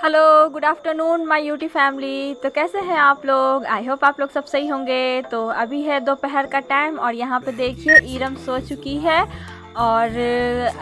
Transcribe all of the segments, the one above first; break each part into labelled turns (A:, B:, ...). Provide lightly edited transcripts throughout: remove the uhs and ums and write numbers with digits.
A: Hello, good afternoon my YouTube family. तो कैसे हैं आप लोग? आई होप आप लोग सब सही होंगे। तो अभी है दोपहर का टाइम और यहाँ पे देखिए ईरम सो चुकी है। और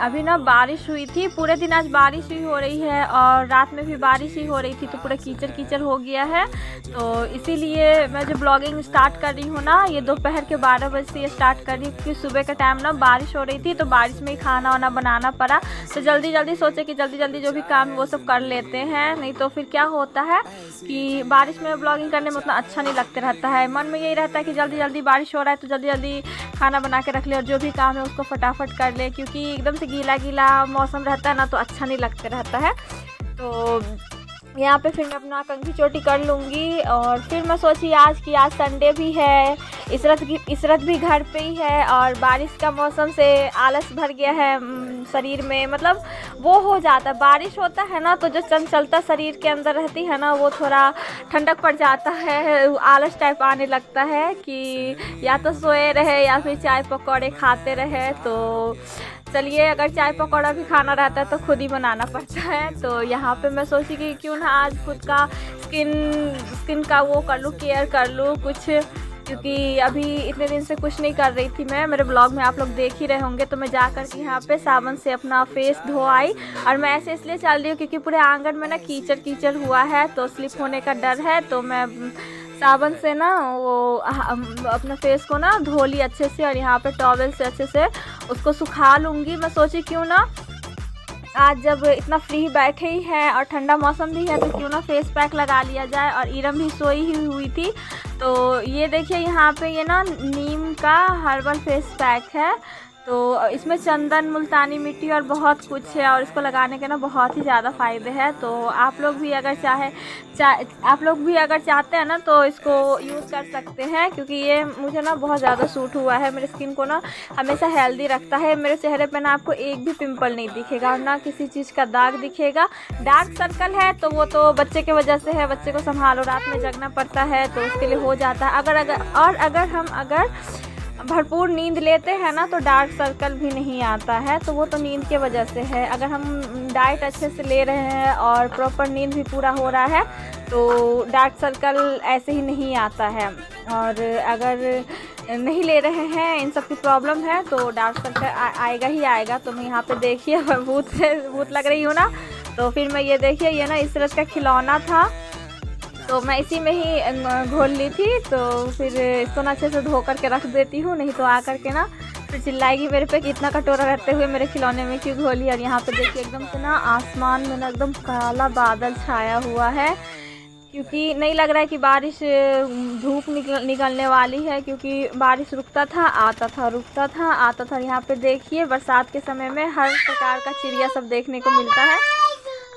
A: अभी ना बारिश हुई थी, पूरे दिन आज बारिश ही हो रही है और रात में भी बारिश ही हो रही थी, तो पूरा कीचड़ कीचड़ हो गया है। तो इसीलिए मैं जो ब्लॉगिंग स्टार्ट कर रही हूँ ना, ये दोपहर के 12 बजे से ये स्टार्ट कर रही हूँ, क्योंकि सुबह के टाइम ना बारिश हो रही थी, तो बारिश में ही खाना वाना बनाना पड़ा। तो जल्दी जल्दी सोचे कि जल्दी जल्दी जो भी काम है वो सब कर लेते हैं, नहीं तो फिर क्या होता है कि बारिश में ब्लॉगिंग करने में उतना अच्छा नहीं लगते रहता है। मन में यही रहता है कि जल्दी जल्दी बारिश हो रहा है तो जल्दी जल्दी खाना बना के रख ले और जो भी काम है उसको फटाफट कर ले, क्योंकि एकदम से गीला गीला मौसम रहता है ना, तो अच्छा नहीं लगते रहता है। तो यहाँ पे फिर मैं अपना कंघी चोटी कर लूँगी और फिर मैं सोची आज कि आज संडे भी है, इसरत भी घर पे ही है और बारिश का मौसम से आलस भर गया है शरीर में। मतलब वो हो जाता है, बारिश होता है ना तो जो चंचलता शरीर के अंदर रहती है ना, वो थोड़ा ठंडक पड़ जाता है, आलस टाइप आने लगता है कि या तो सोए रहे या फिर चाय पकौड़े खाते रहे। तो चलिए, अगर चाय पकौड़ा भी खाना रहता है तो खुद ही बनाना पड़ता है। तो यहाँ पे मैं सोची कि क्यों ना आज खुद का स्किन का वो कर लूँ, केयर कर लूँ कुछ, क्योंकि अभी इतने दिन से कुछ नहीं कर रही थी मैं। मेरे ब्लॉग में आप लोग देख ही रहे होंगे। तो मैं जा कर के यहाँ पे साबुन से अपना फेस धो आई और मैं ऐसे इसलिए चल रही हूँ क्योंकि पूरे आंगन में ना कीचड़ कीचड़ हुआ है, तो स्लिप होने का डर है। तो मैं साबुन से ना वो अपना फेस को ना धो ली अच्छे से और यहाँ पे टॉवेल से अच्छे से उसको सुखा लूँगी। मैं सोची क्यों ना आज जब इतना फ्री बैठे ही हैं और ठंडा मौसम भी है तो क्यों ना फेस पैक लगा लिया जाए। और ईरम भी सोई ही हुई थी। तो ये देखिए यहाँ पे ये ना नीम का हर्बल फेस पैक है। तो इसमें चंदन, मुल्तानी मिट्टी और बहुत कुछ है और इसको लगाने के ना बहुत ही ज़्यादा फ़ायदे हैं। तो आप लोग भी अगर चाहते हैं ना तो इसको यूज़ कर सकते हैं, क्योंकि ये मुझे ना बहुत ज़्यादा सूट हुआ है। मेरे स्किन को ना हमेशा हेल्दी रखता है। मेरे चेहरे पे ना आपको एक भी पिंपल नहीं दिखेगा और ना किसी चीज़ का दाग दिखेगा। डार्क सर्कल है तो वो तो बच्चे की वजह से है, बच्चे को संभालो, रात में जगना पड़ता है तो उसके लिए हो जाता है। अगर हम भरपूर नींद लेते हैं ना तो डार्क सर्कल भी नहीं आता है, तो वो तो नींद की वजह से है। अगर हम डाइट अच्छे से ले रहे हैं और प्रॉपर नींद भी पूरा हो रहा है तो डार्क सर्कल ऐसे ही नहीं आता है। और अगर नहीं ले रहे हैं, इन सब की प्रॉब्लम है, तो डार्क सर्कल आएगा ही आएगा। तो मैं यहाँ पे देखिए भूत लग रही हूँ ना, तो फिर मैं ये देखिए ये ना इसरत का खिलौना था तो मैं इसी में ही घोल ली थी। तो फिर इसको ना अच्छे से धो करके रख देती हूँ, नहीं तो आ करके ना फिर चिल्लाएगी मेरे पे कि इतना कटोरा रहते हुए मेरे खिलौने में क्यों घोली। और यहाँ पे देखिए एकदम से ना आसमान में ना एकदम काला बादल छाया हुआ है, क्योंकि नहीं लग रहा है कि बारिश धूप निकलने वाली है, क्योंकि बारिश रुकता था आता था, रुकता था आता था। यहाँ पे देखिए बरसात के समय में हर प्रकार का चिड़िया सब देखने को मिलता है,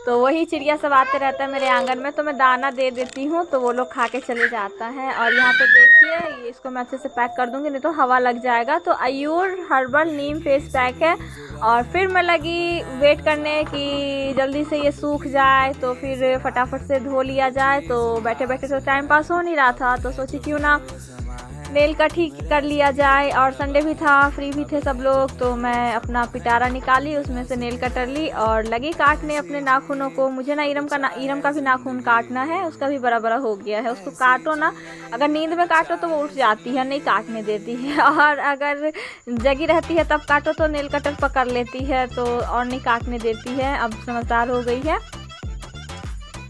A: तो वही चिड़िया सब आते रहता है मेरे आंगन में। तो मैं दाना दे देती हूँ तो वो लोग खा के चले जाता है। और यहाँ पे देखिए इसको मैं अच्छे से पैक कर दूँगी, नहीं तो हवा लग जाएगा। तो आयूर हर्बल नीम फेस पैक है। और फिर मैं लगी वेट करने कि जल्दी से ये सूख जाए तो फिर फटाफट से धो लिया जाए। तो बैठे बैठे तो टाइम पास हो नहीं रहा था, तो सोची क्यों ना नेल कट ही कर लिया जाए। और संडे भी था, फ्री भी थे सब लोग, तो मैं अपना पिटारा निकाली, उसमें से नेल कटर ली और लगी काटने अपने नाखूनों को। मुझे ना ईरम का भी नाखून काटना है, उसका भी बड़ा बड़ा हो गया है। उसको काटो ना, अगर नींद में काटो तो वो उठ जाती है, नहीं काटने देती है, और अगर जगी रहती है तब काटो तो नेल कटर पकड़ लेती है तो और नहीं काटने देती है। अब समझदार हो गई है।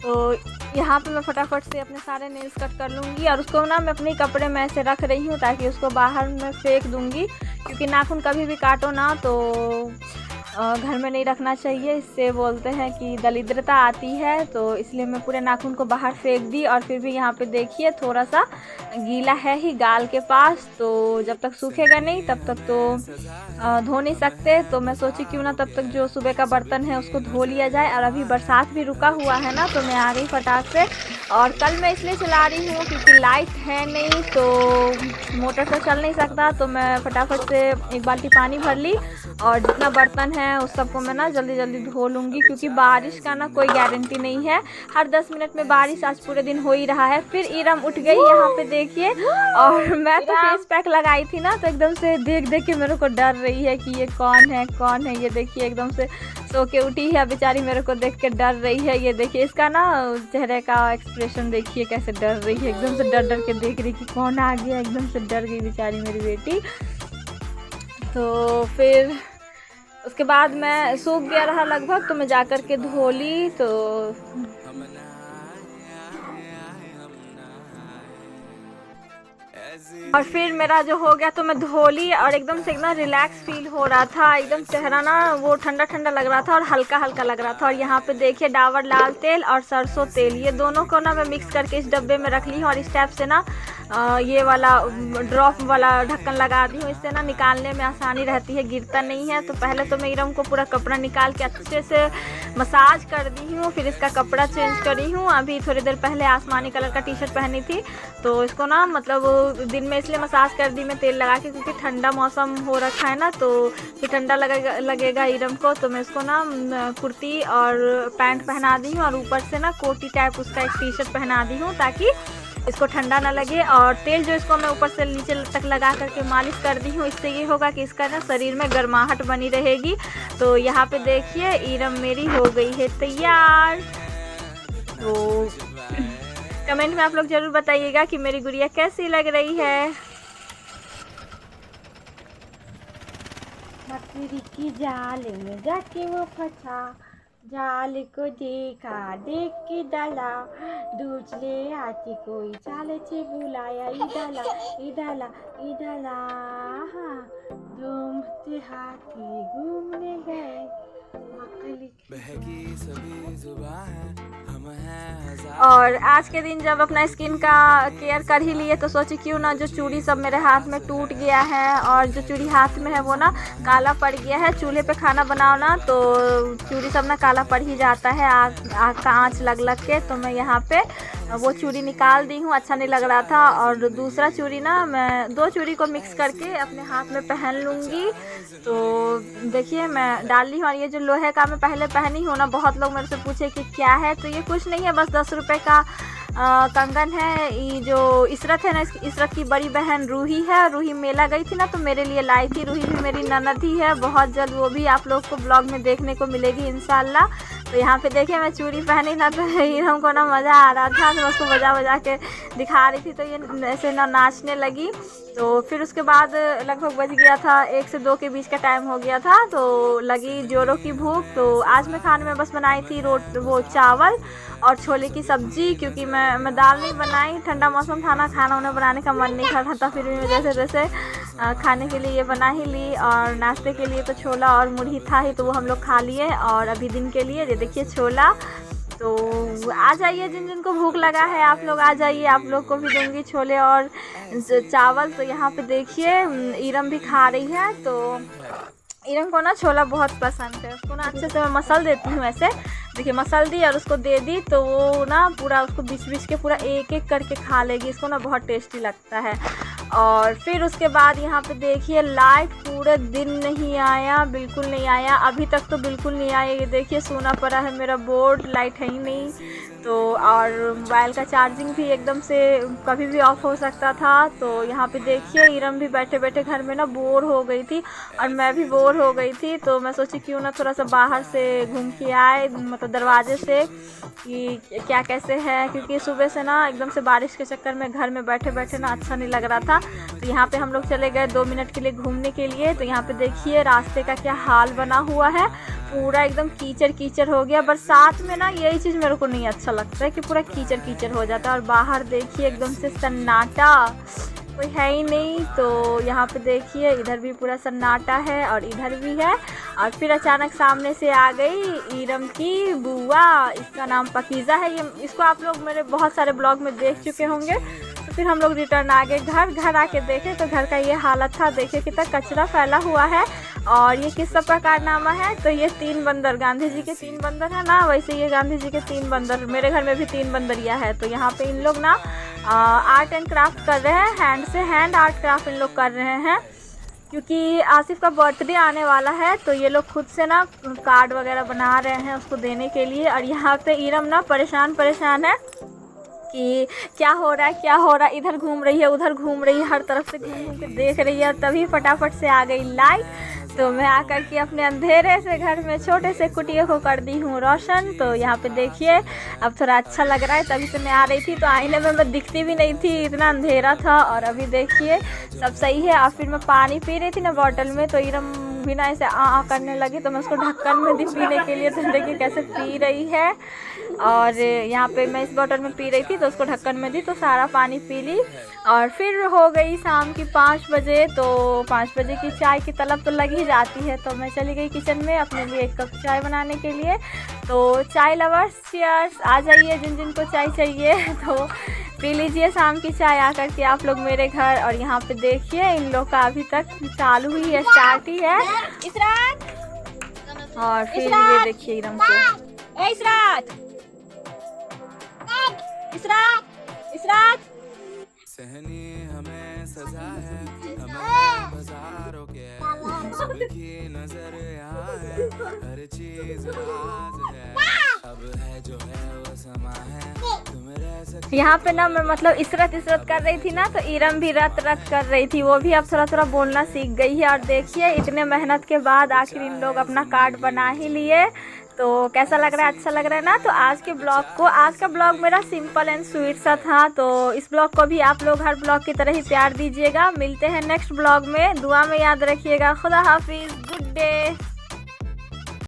A: तो यहाँ पे मैं फटाफट से अपने सारे नेल्स कट कर लूँगी और उसको ना मैं अपने कपड़े में ऐसे रख रही हूँ ताकि उसको बाहर में फेंक दूँगी, क्योंकि नाखून कभी भी काटो ना तो घर में नहीं रखना चाहिए, इससे बोलते हैं कि दरिद्रता आती है। तो इसलिए मैं पूरे नाखून को बाहर फेंक दी। और फिर भी यहाँ पे देखिए थोड़ा सा गीला है ही गाल के पास, तो जब तक सूखेगा नहीं तब तक तो धो नहीं सकते। तो मैं सोची क्यों ना तब तक जो सुबह का बर्तन है उसको धो लिया जाए। और अभी बरसात भी रुका हुआ है ना, तो मैं आ गई फटाक से। और कल मैं इसलिए चला रही हूँ क्योंकि लाइट है नहीं, तो मोटर से चल नहीं सकता, तो मैं फटाफट से एक बाल्टी पानी भर ली और जितना बर्तन है उस सबको मैं ना जल्दी जल्दी धो लूँगी, क्योंकि बारिश का ना कोई गारंटी नहीं है। हर 10 मिनट में बारिश आज पूरे दिन हो ही रहा है। फिर इरम उठ गई यहाँ पे देखिए, और मैं तो फेस पैक लगाई थी ना, तो एकदम से देख देख के मेरे को डर रही है कि ये कौन है। ये देखिए एकदम से सो के उठी है बेचारी, मेरे को देख के डर रही है। ये देखिए इसका ना चेहरे का एक्सप्रेशन देखिए कैसे डर रही है, एकदम से डर डर के देख रही कि कौन आ गया। एकदम से डर गई बेचारी मेरी बेटी। तो फिर उसके बाद मैं सूख गया रहा लगभग, तो मैं जा कर के धो ली। तो और फिर मेरा जो हो गया तो मैं धो ली, और एकदम से एकदम रिलैक्स फील हो रहा था। एकदम चेहरा ना वो ठंडा ठंडा लग रहा था और हल्का हल्का लग रहा था। और यहाँ पे देखिए डाबर लाल तेल और सरसों तेल, ये दोनों को ना मैं मिक्स करके इस डब्बे में रख ली हूँ। और इस टाइप से ना ये वाला ड्रॉप वाला ढक्कन लगा दी हूँ, इससे ना निकालने में आसानी रहती है, गिरता नहीं है। तो पहले तो मैं इरम को पूरा कपड़ा निकाल के अच्छे से मसाज कर दी हूँ, फिर इसका कपड़ा चेंज करी हूँ। अभी थोड़ी देर पहले आसमानी कलर का टी शर्ट पहनी थी, तो इसको ना मतलब दिन में इसलिए मसाज कर दी मैं तेल लगा के, क्योंकि ठंडा मौसम हो रखा है ना, तो फिर ठंडा लगेगा इरम को। तो मैं इसको ना कुर्ती और पैंट पहना दी हूँ, और ऊपर से ना कोटी टाइप उसका एक टी शर्ट पहना दी हूँ, ताकि इसको ठंडा ना लगे। और तेल जो इसको मैं ऊपर से नीचे तक लगा करके मालिश कर दी हूँ, इससे ये होगा कि इसका ना शरीर में गर्माहट बनी रहेगी। तो यहाँ पे देखिए इरम मेरी हो गई है तैयार। तो कमेंट में आप लोग ज़रूर बताइएगा कि मेरी गुड़िया कैसी लग रही है। मकड़ी की जाल में जाके वो फंसा, जाल को देखा देख के डाला, दूसरे हाथी कोई चाल से बुलाया, इडाला इडाला इडाला, घूमते हाथी घूमने गए। और आज के दिन जब अपना स्किन का केयर कर ही लिए, तो सोची क्यों ना जो चूड़ी सब मेरे हाथ में टूट गया है, और जो चूड़ी हाथ में है वो ना काला पड़ गया है। चूल्हे पे खाना बनाओ ना तो चूड़ी सब ना काला पड़ ही जाता है, आग का आँच लग लग के। तो मैं यहाँ पे वो चूड़ी निकाल दी हूँ, अच्छा नहीं लग रहा था। और दूसरा चूड़ी ना मैं 2 चूड़ी को मिक्स करके अपने हाथ में पहन लूँगी। तो देखिए मैं डाल ली हूँ। और ये जो लोहे का मैं पहले पहनी हूँ ना, बहुत लोग मेरे से पूछे कि क्या है, तो ये कुछ नहीं है, बस 10 रुपये का कंगन है। ये जो इसरत है ना, इसरत की बड़ी बहन रूही है, रूही मेला गई थी ना, तो मेरे लिए लाई थी। रूही भी मेरी ननद ही है, बहुत जल्द वो भी आप लोग को ब्लॉग में देखने को मिलेगी इंशाल्लाह। तो यहाँ पे देखिए मैं चूड़ी पहनी ना, तो इरम को ना मज़ा आ रहा था, तो मैं उसको बजा बजा के दिखा रही थी, तो ये ऐसे ना नाचने लगी। तो फिर उसके बाद लगभग बज गया था 1 से 2 के बीच का टाइम हो गया था, तो लगी जोरों की भूख। तो आज मैं खाने में बस बनाई थी वो चावल और छोले की सब्ज़ी, क्योंकि मैं दाल नहीं बनाई, ठंडा मौसम था ना, खाना उन्हें बनाने का मन नहीं कर रहा था। फिर भी मैं जैसे जैसे खाने के लिए ये बना ही ली। और नाश्ते के लिए तो छोला और मुढ़ी था ही, तो वो हम लोग खा लिए। और अभी दिन के लिए ये देखिए छोला। तो आ जाइए, जिन जिन को भूख लगा है आप लोग आ जाइए, आप लोग को भी दूंगी छोले और चावल। तो यहाँ पे देखिए इरम भी खा रही है। तो इरम को ना छोला बहुत पसंद है, उसको ना अच्छे से मैं मसल देती हूँ। ऐसे देखिए मसल दी और उसको दे दी, तो वो ना पूरा उसको बीच बीच के पूरा एक एक करके खा लेगी, इसको ना बहुत टेस्टी लगता है। और फिर उसके बाद यहाँ पे देखिए लाइट पूरे दिन नहीं आया, बिल्कुल नहीं आया, अभी तक तो बिल्कुल नहीं आया। ये देखिए सूना पड़ा है मेरा बोर्ड, लाइट है ही नहीं। तो और मोबाइल का चार्जिंग भी एकदम से कभी भी ऑफ हो सकता था। तो यहाँ पे देखिए इरम भी बैठे बैठे घर में ना बोर हो गई थी, और मैं भी बोर हो गई थी। तो मैं सोची क्यों ना थोड़ा सा बाहर से घूम के आए, मतलब दरवाजे से, कि क्या कैसे है, क्योंकि सुबह से ना एकदम से बारिश के चक्कर में घर में बैठे बैठे ना अच्छा नहीं लग रहा था। तो यहाँ पे हम लोग चले गए 2 मिनट के लिए घूमने के लिए। तो यहाँ पे देखिए रास्ते का क्या हाल बना हुआ है, पूरा एकदम कीचड़ कीचड़ हो गया। बरसात में ना यही चीज़ मेरे को नहीं अच्छा लगता है कि पूरा कीचड़ कीचड़ हो जाता है। और बाहर देखिए एकदम से सन्नाटा, कोई है ही नहीं। तो यहाँ पे देखिए इधर भी पूरा सन्नाटा है और इधर भी है। और फिर अचानक सामने से आ गई इरम की बुआ, इसका नाम पकीज़ा है। ये इसको आप लोग मेरे बहुत सारे ब्लॉग में देख चुके होंगे। तो फिर हम लोग रिटर्न आ गए घर आके देखे तो घर का ये हालत था। देखिए कितना कचरा फैला हुआ है। और ये किस सब का कारनामा है, तो ये 3 बंदर, गांधी जी के 3 बंदर है ना, वैसे ये गांधी जी के 3 बंदर, मेरे घर में भी 3 बंदरिया है। तो यहाँ पे इन लोग ना आर्ट एंड क्राफ्ट कर रहे हैं, हैंड से हैंड आर्ट क्राफ्ट इन लोग कर रहे हैं। क्योंकि आसिफ का बर्थडे आने वाला है तो ये लोग खुद से ना कार्ड वगैरह बना रहे हैं उसको देने के लिए। और यहाँ पे इरम ना परेशान है कि क्या हो रहा है, इधर घूम रही है उधर घूम रही है, हर तरफ से घूम के देख रही है। तभी फटाफट से आ गई लाइट, तो मैं आकर के अपने अंधेरे से घर में छोटे से कुटिया को कर दी हूँ रोशन। तो यहाँ पे देखिए अब थोड़ा अच्छा लग रहा है। तभी से मैं आ रही थी तो आईने में मैं दिखती भी नहीं थी, इतना अंधेरा था। और अभी देखिए सब सही है। और फिर मैं पानी पी रही थी ना बॉटल में, तो इरम भी ना ऐसे आ करने लगी, तो मैं उसको ढक्कन में दी पीने के लिए। तो देखिए कैसे पी रही है। और यहाँ पे मैं इस बॉटल में पी रही थी तो उसको ढक्कन में दी, तो सारा पानी पी ली। और फिर हो गई शाम की 5 बजे। तो 5 बजे की चाय की तलब तो लग ही जाती है, तो मैं चली गई किचन में अपने लिए 1 कप चाय बनाने के लिए। तो चाय लवर्स चीयर्स, आ जाइए जिन जिन को चाय चाहिए तो पी लीजिए शाम की चाय आकर के आप लोग मेरे घर। और यहाँ पे देखिए इन लोग का अभी तक चालू ही है, स्टार्ट ही है। और फिर ये देखिए एकदम से इसरात
B: सहनी हमें सजा है, हमें बाजारों के सबकी नजर यहाँ है, हर चीज राज है, अब है जो है वो समा है, तुम रह सकते।
A: यहाँ पे ना मैं मतलब इसरत कर रही थी ना, तो इरम भी रत कर रही थी, वो भी अब थोड़ा बोलना सीख गई है। और देखिए इतने मेहनत के बाद आखिर इन लोग अपना कार्ड बना ही लिए। तो कैसा लग रहा है, अच्छा लग रहा है ना। तो आज का ब्लॉग मेरा सिंपल एंड स्वीट सा था। तो इस ब्लॉग को भी आप लोग हर ब्लॉग की तरह ही प्यार दीजिएगा। मिलते हैं नेक्स्ट ब्लॉग में, दुआ में याद रखिएगा। खुदा हाफिज़, गुड डे।